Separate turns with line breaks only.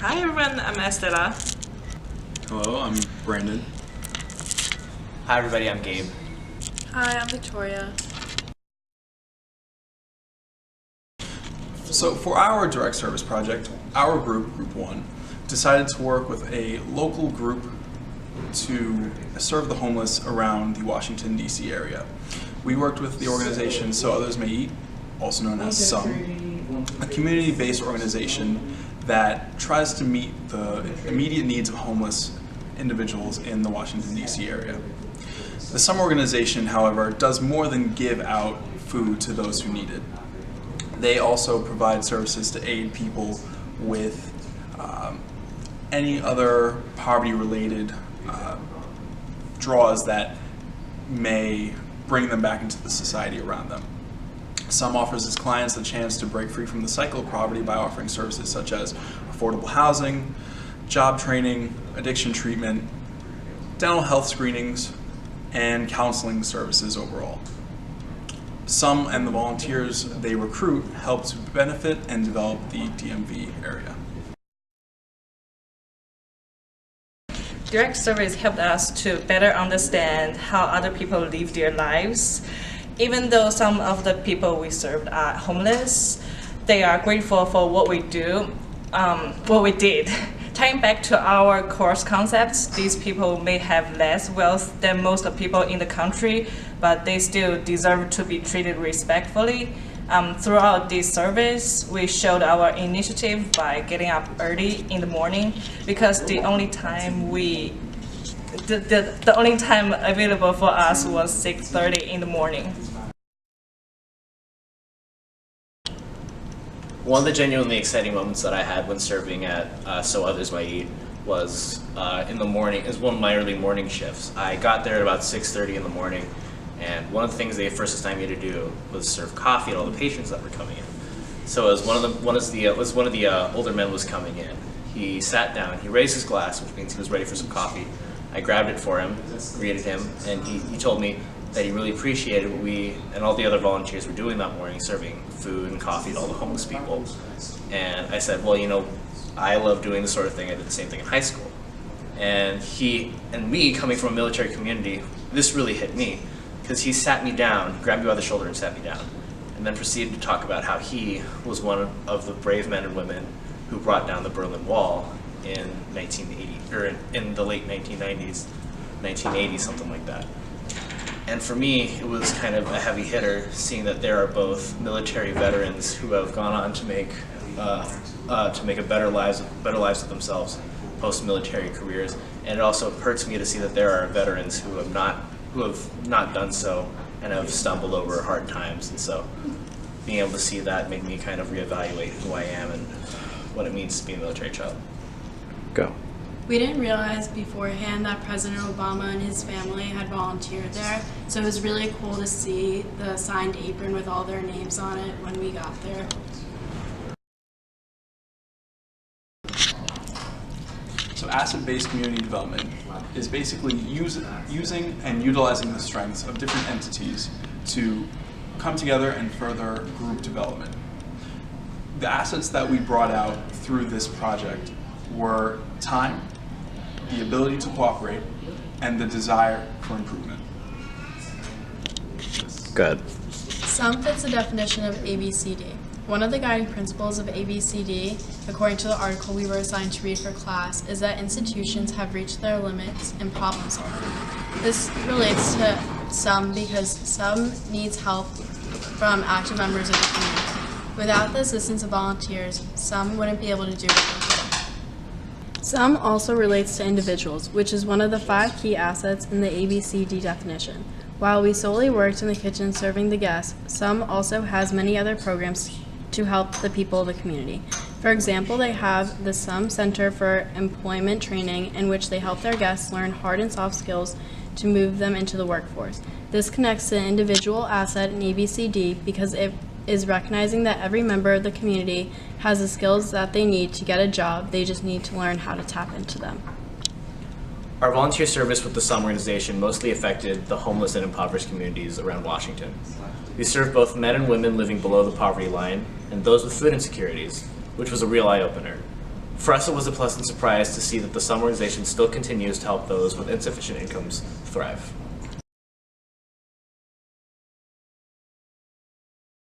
Hi everyone, I'm Estela.
Hello, I'm Brandon.
Hi everybody, I'm Gabe.
Hi, I'm Victoria.
So for our direct service project, our group, Group 1, decided to work with a local group to serve the homeless around the Washington, D.C. area. We worked with the organization So Others May Eat, also known as SOME, a community-based organization that tries to meet the immediate needs of homeless individuals in the Washington, D.C. area. The SOME organization, however, does more than give out food to those who need it. They also provide services to aid people with any other poverty-related draws that may bring them back into the society around them. SOME offers its clients a chance to break free from the cycle of poverty by offering services such as affordable housing, job training, addiction treatment, dental health screenings, and counseling services overall. SOME and the volunteers they recruit help to benefit and develop the DMV area.
Direct service helped us to better understand how other people live their lives. Even though some of the people we served are homeless, they are grateful for what we do, what we did. Tying back to our course concepts, these people may have less wealth than most of the people in the country, but they still deserve to be treated respectfully. Throughout this service, we showed our initiative by getting up early in the morning because the only time available for us was 6:30 in the morning.
One of the genuinely exciting moments that I had when serving at So Others May Eat was in the morning. It was one of my early morning shifts. I got there at about 6:30 in the morning, and one of the things they first assigned me to do was serve coffee to all the patients that were coming in. So as one of the older men was coming in, he sat down, he raised his glass, which means he was ready for some coffee. I grabbed it for him, greeted him, and he told me that he really appreciated what we and all the other volunteers were doing that morning, serving food and coffee to all the homeless people. And I said, well, you know, I love doing this sort of thing. I did the same thing in high school. And he and me, coming from a military community, this really hit me, because he sat me down, grabbed me by the shoulder and sat me down, and then proceeded to talk about how he was one of the brave men and women who brought down the Berlin Wall in 1980, or in the late 1990s, 1980, something like that. And for me, it was kind of a heavy hitter, seeing that there are both military veterans who have gone on to make better lives of themselves post-military careers, and it also hurts me to see that there are veterans who have not done so and have stumbled over hard times. And so, being able to see that made me kind of reevaluate who I am and what it means to be a military child.
Go.
We didn't realize beforehand that President Obama and his family had volunteered there, so it was really cool to see the signed apron with all their names on it when we got there.
So asset-based community development is basically using and utilizing the strengths of different entities to come together and further group development. The assets that we brought out through this project were time, the ability to cooperate, and the desire for improvement.
Good.
SOME fits the definition of ABCD. One of the guiding principles of ABCD, according to the article we were assigned to read for class, is that institutions have reached their limits in problem solving. This relates to SOME because SOME needs help from active members of the community. Without the assistance of volunteers, SOME wouldn't be able to do what they do. SOME also relates to individuals, which is one of the 5 key assets in the ABCD definition. While we solely worked in the kitchen serving the guests, SOME also has many other programs to help the people of the community. For example, they have the SOME Center for Employment Training, in which they help their guests learn hard and soft skills to move them into the workforce. This connects to the individual asset in ABCD because it is recognizing that every member of the community has the skills that they need to get a job. They just need to learn how to tap into them.
Our volunteer service with the SOME organization mostly affected the homeless and impoverished communities around Washington. We served both men and women living below the poverty line and those with food insecurities, which was a real eye-opener. For us, it was a pleasant surprise to see that the summarization still continues to help those with insufficient incomes thrive.